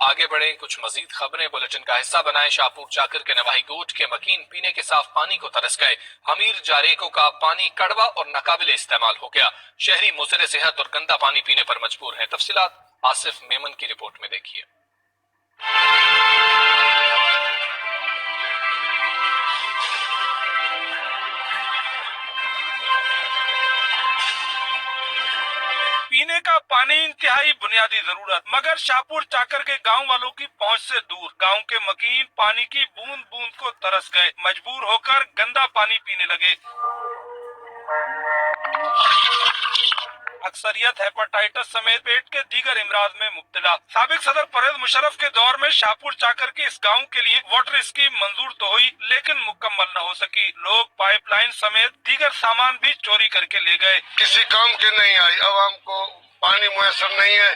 आगे बढ़े कुछ मजीद खबरें बुलेटिन का हिस्सा बनाएं। शाहपुर चाकर के नवाही गोट के मकीन पीने के साफ पानी को तरस गए। हमीर जारेको का पानी कड़वा और नाकाबिले इस्तेमाल हो गया। शहरी मुज़र सेहत और गंदा पानी पीने पर मजबूर हैं। तफसीलात आसिफ मेमन की रिपोर्ट में देखिए। पीने का पानी इंतहाई बुनियादी जरूरत, मगर शाहपुर चाकर के गांव वालों की पहुंच से दूर। गांव के मकीन पानी की बूंद बूंद को तरस गए, मजबूर होकर गंदा पानी पीने लगे। अक्सरियत हेपेटाइटिस समेत पेट के दीगर इमराज में मुब्तला। साबिक सदर परवेज मुशर्रफ के दौर में शाहपुर चाकर के इस गांव के लिए वाटर स्कीम मंजूर तो हुई, लेकिन मुकम्मल न हो सकी। लोग पाइपलाइन समेत दीगर सामान भी चोरी करके ले गए। किसी काम के नहीं आई, आवाम को पानी मुयसर नहीं है।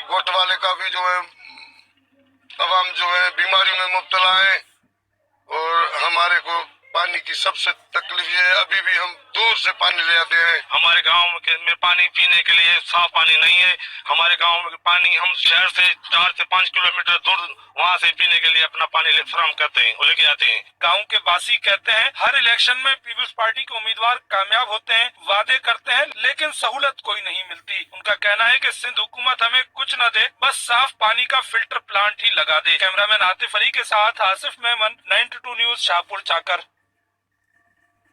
गोट वाले का भी जो है आवाम जो है बीमारी में मुब्तला है और हमारे को पानी की सबसे तकलीफ ये है। अभी भी हम दूर से पानी ले आते हैं। हमारे गांव में पानी पीने के लिए साफ पानी नहीं है। हमारे गांव में पानी हम शहर से 4 से 5 किलोमीटर दूर वहां से पीने के लिए अपना पानी फराहम करते हैं, लेके आते हैं। गांव के वासी कहते हैं हर इलेक्शन में पीपल्स पार्टी के उम्मीदवार कामयाब होते हैं, वादे करते हैं, लेकिन सहूलत कोई नहीं मिलती। उनका कहना है कि सिंध हुकूमत हमें कुछ न दे, बस साफ पानी का फिल्टर प्लांट ही लगा दे। कैमरामैन आतिफ अली के साथ आसिफ मेमन, 92 न्यूज, शाहपुर चाकर।